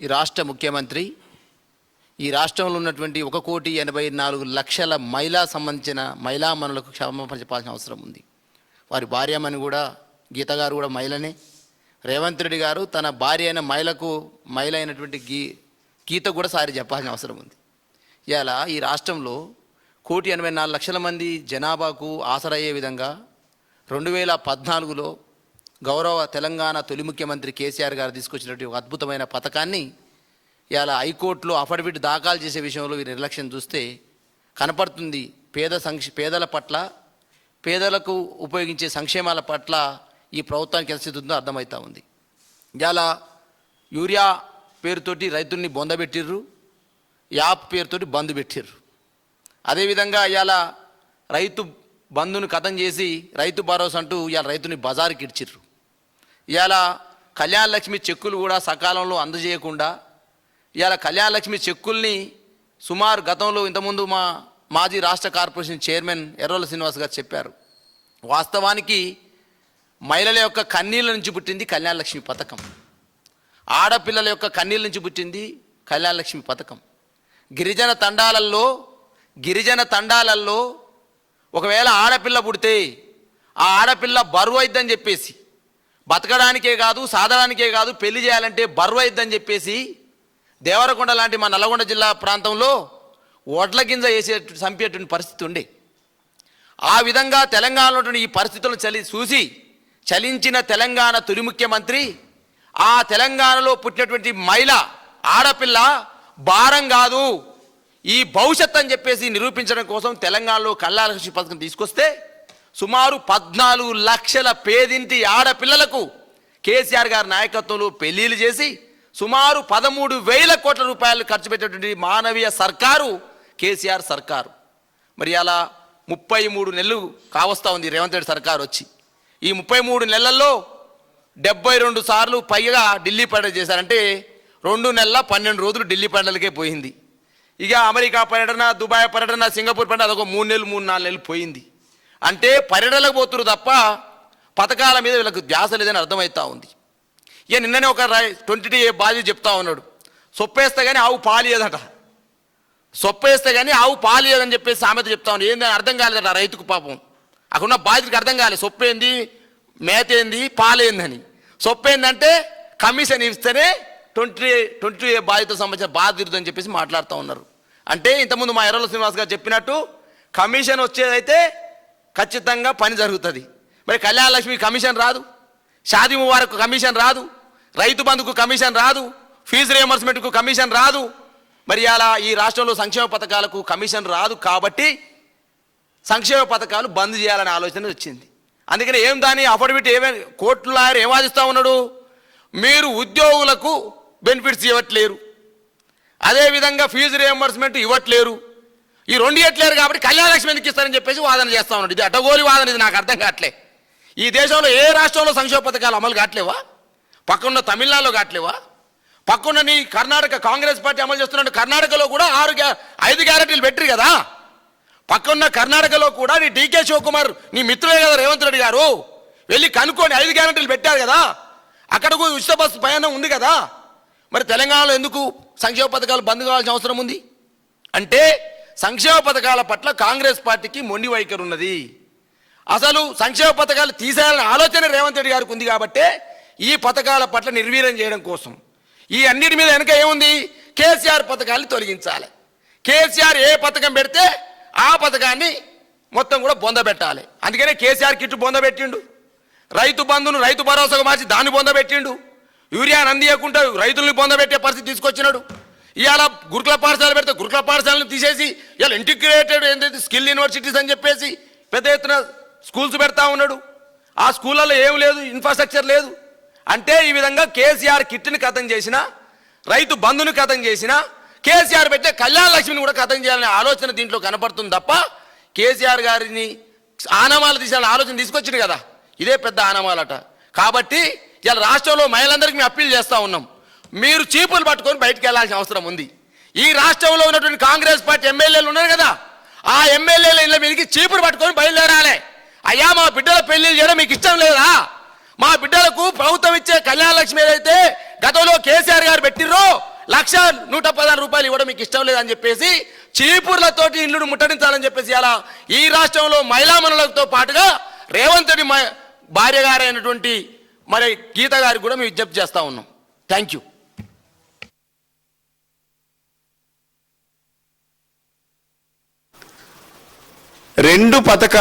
ఈ రాష్ట్ర ముఖ్యమంత్రి ఈ రాష్ట్రంలో ఉన్నటువంటి 1,84,00,000 మహిళా సంబంధించిన మహిళామణులకు క్షమాపణ చెప్పాల్సిన అవసరం ఉంది. వారి భార్యమని కూడా గీత గారు కూడా మహిళనే. రేవంత్ రెడ్డి గారు తన భార్య అయిన మహిళ అయినటువంటి గీత కూడా సారి చెప్పాల్సిన అవసరం ఉంది. ఇవాళ ఈ రాష్ట్రంలో 1,84,00,000 మంది జనాభాకు ఆసరయ్యే విధంగా 2014లో గౌరవ తెలంగాణ తొలి ముఖ్యమంత్రి కేసీఆర్ గారు తీసుకొచ్చినటువంటి ఒక అద్భుతమైన పథకాన్ని ఇవాళ హైకోర్టులో అఫిడవిట్ దాఖలు చేసే విషయంలో వీరి నిర్లక్ష్యం చూస్తే కనపడుతుంది. పేదల పట్ల, పేదలకు ఉపయోగించే సంక్షేమాల పట్ల ఈ ప్రభుత్వానికి ఎంత స్థితి ఉందో అర్థమవుతూ ఉంది. ఇవాళ యూరియా పేరుతోటి రైతుల్ని బొందబెట్టిర్రు, యాప్ పేరుతోటి బంద్ పెట్టిర్రు. అదేవిధంగా ఇవాళ రైతు బంధును ఖతం చేసి రైతు భరోసా అంటూ ఇవాళ రైతుని బజారుకి ఇడ్చిర్రు. ఇవాళ కళ్యాణ లక్ష్మి చెక్కులు కూడా సకాలంలో అందజేయకుండా ఇవాళ కళ్యాణ లక్ష్మి చెక్కుల్ని సుమారు గతంలో ఇంతకుముందు మా మాజీ రాష్ట్ర కార్పొరేషన్ చైర్మన్ ఎర్రోల శ్రీనివాస్ గారు చెప్పారు. వాస్తవానికి మహిళల యొక్క కన్నీళ్ళ నుంచి పుట్టింది కళ్యాణ లక్ష్మి పథకం. ఆడపిల్లల యొక్క కన్నీళ్ళ నుంచి పుట్టింది కళ్యాణ లక్ష్మి పథకం. గిరిజన తండాలల్లో ఒకవేళ ఆడపిల్ల పుడితే ఆ ఆడపిల్ల బరువు అయిద్దని చెప్పేసి, బతకడానికే కాదు సాధడానికే కాదు పెళ్లి చేయాలంటే బరువు అయిద్దని చెప్పేసి దేవరకొండ లాంటి మా నల్గొండ జిల్లా ప్రాంతంలో వడ్ల గింజ వేసే చంపేటువంటి పరిస్థితి ఉండే. ఆ విధంగా తెలంగాణలో ఈ పరిస్థితులను చూసి చలించిన తెలంగాణ తొలి ముఖ్యమంత్రి ఆ తెలంగాణలో పుట్టినటువంటి మహిళ ఆడపిల్ల భారం కాదు, ఈ భవిష్యత్ అని చెప్పేసి నిరూపించడం కోసం తెలంగాణలో కళ్యాణ లక్ష్మి పథకం తీసుకొస్తే సుమారు 14 లక్షల పేదింటి ఆడపిల్లలకు కేసీఆర్ గారి నాయకత్వంలో పెళ్లిళ్ళు చేసి సుమారు 13,000 కోట్ల రూపాయలు ఖర్చు పెట్టేటువంటి మానవీయ సర్కారు కేసీఆర్ సర్కారు. మరి అలా 33 నెలలు కావస్తూ ఉంది రేవంత్ రెడ్డి సర్కారు వచ్చి. ఈ 33 నెలల్లో 72 సార్లు పైగా ఢిల్లీ పర్యటన చేశారంటే 2 నెలల 12 రోజులు ఢిల్లీ పర్యటనలకే పోయింది. ఇక అమెరికా పర్యటన, దుబాయ్ పర్యటన, సింగపూర్ పర్యటన అదొక 3 నెలలు 3-4 నెలలు పోయింది. అంటే పర్యటనలకు పోతురు తప్ప పథకాల మీద వీళ్ళకు ధ్యాస లేదని అర్థమవుతూ ఉంది. ఇక నిన్ననే ఒక 20 బాధ్యత చెప్తా ఉన్నాడు, సొప్పేస్తే కానీ ఆవు పాలియదట, సొప్పేస్తే కానీ ఆవు పాలియదని చెప్పేసి సామెత చెప్తా ఉన్నాడు. ఏందని అర్థం కాలేదట రైతుకు. పాపం అక్కడున్న బాధ్యతకి అర్థం కాలేదు. సొప్పేంది, మేతేంది, పాలేందని. సొప్పేందంటే కమిషన్ ఇస్తేనే 20 బాధ్యత సంబంధించిన బాధ్యత అని చెప్పేసి మాట్లాడుతూ ఉన్నారు. అంటే ఇంతకుముందు మా ఎర్రల శ్రీనివాస్ గారు చెప్పినట్టు కమిషన్ వచ్చేదైతే ఖచ్చితంగా పని జరుగుతుంది. మరి కళ్యాణ లక్ష్మి కమిషన్ రాదు, షాదీ ముబారక్ కమిషన్ రాదు, రైతు బంధుకు కమిషన్ రాదు, ఫీజు రియంబర్స్మెంట్కు కమిషన్ రాదు. మరి అలా ఈ రాష్ట్రంలో సంక్షేమ పథకాలకు కమిషన్ రాదు కాబట్టి సంక్షేమ పథకాలు బంద్ చేయాలనే ఆలోచన వచ్చింది. అందుకని దాని అఫిడవిట్ కోర్టు లాయర్ ఏం వాదిస్తూ ఉన్నాడు, మీరు ఉద్యోగులకు బెనిఫిట్స్ ఇవ్వట్లేరు, అదేవిధంగా ఫీజు రియంబర్స్మెంట్ ఇవ్వట్లేరు, ఈ 2 ఇవ్వట్లేరు కాబట్టి కళ్యాణ లక్ష్మి ఎందుకు ఇస్తారని చెప్పేసి వాదన చేస్తూ ఉన్నాడు. ఇది అడ్డగోలి వాదన, ఇది నాకు అర్థం కావట్లే. ఈ దేశంలో ఏ రాష్ట్రంలో సంక్షేమ పథకాలు అమలు కావట్లేవా? పక్కన్న తమిళనాడులో కావట్లేవా? పక్కన్న నీ కర్ణాటక కాంగ్రెస్ పార్టీ అమలు చేస్తున్నట్టు కర్ణాటకలో కూడా 5 గ్యారెంటీలు పెట్టరు కదా. పక్కన్న కర్ణాటకలో కూడా నీ డీకే శివకుమార్ నీ మిత్రులే కదా రేవంత్ రెడ్డి గారు, వెళ్ళి కనుక్కొని 5 గ్యారెంటీలు పెట్టారు కదా. అక్కడకు ఉచిత బస్సు ప్రయాణం ఉంది కదా. మరి తెలంగాణలో ఎందుకు సంక్షేమ పథకాలు బంద్ కావాల్సిన అవసరం ఉంది అంటే సంక్షేమ పథకాల పట్ల కాంగ్రెస్ పార్టీకి మొండి వైఖరి ఉన్నది. అసలు సంక్షేమ పథకాలు తీసేయాలనే ఆలోచన రేవంత్ రెడ్డి గారికి ఉంది కాబట్టి ఈ పథకాల పట్ల నిర్వీర్యం చేయడం కోసం ఈ అన్నిటి మీద వెనక ఏముంది, కేసీఆర్ పథకాన్ని తొలగించాలి. కేసీఆర్ ఏ పథకం పెడితే ఆ పథకాన్ని మొత్తం కూడా బొందబెట్టాలి. అందుకనే కేసీఆర్ కిట్టు బొందబెట్టిండు, రైతు బంధును రైతు భరోసాకు మార్చి దాన్ని బొందబెట్టిండు, యూరియాని అందియకుండా రైతుల్ని బొందబెట్టే పరిస్థితి తీసుకొచ్చినాడు. ఇవాళ గురుకుల పాఠశాల పెడితే గురుకుల పాఠశాలను తీసేసి ఇవాళ ఇంటిగ్రేటెడ్ ఏంటంటే స్కిల్ యూనివర్సిటీస్ అని చెప్పేసి పెద్ద ఎత్తున స్కూల్స్ పెడతా ఉన్నాడు. ఆ స్కూళ్ళల్లో ఏం లేదు, ఇన్ఫ్రాస్ట్రక్చర్ లేదు. అంటే ఈ విధంగా కేసీఆర్ కిట్ని ఖతం చేసిన, రైతు బంధుని ఖతం చేసిన, కేసీఆర్ పెట్టే కళ్యాణ లక్ష్మిని కూడా ఖతం చేయాలనే ఆలోచన దీంట్లో కనపడుతుంది తప్ప కేసీఆర్ గారిని ఆనమాలు తీసేయాలనే ఆలోచన తీసుకొచ్చింది కదా, ఇదే పెద్ద ఆనమాలట. కాబట్టి ఇలా రాష్ట్రంలో మహిళలందరికీ మేము అప్పీల్ చేస్తూ ఉన్నాం, మీరు చీపులు పట్టుకొని బయటకు వెళ్ళాల్సిన అవసరం ఉంది. ఈ రాష్ట్రంలో ఉన్నటువంటి కాంగ్రెస్ పార్టీ ఎమ్మెల్యేలు ఉన్నారు కదా, ఆ ఎమ్మెల్యేల ఇళ్ళ మీదకి చీపులు పట్టుకొని బయలుదేరాలి. అయ్యా మా బిడ్డల పెళ్లి చేయడం మీకు ఇష్టం లేదా? మా బిడ్డలకు ప్రభుత్వం ఇచ్చే కళ్యాణ లక్ష్మి ఏదైతే గతంలో కేసీఆర్ గారు పెట్టిర్రో 1,116 ఇవ్వడం మీకు ఇష్టం లేదని చెప్పేసి చీపుర్లతోటి ఇల్లును ముట్టడించాలని చెప్పేసి అలా ఈ రాష్ట్రంలో మహిళామణులతో పాటుగా రేవంత్ రెడ్డి భార్య గారైనటువంటి మరి గీత గారికి కూడా మేము విజ్ఞప్తి చేస్తా ఉన్నాం. Thank you. రెండు పథకాలు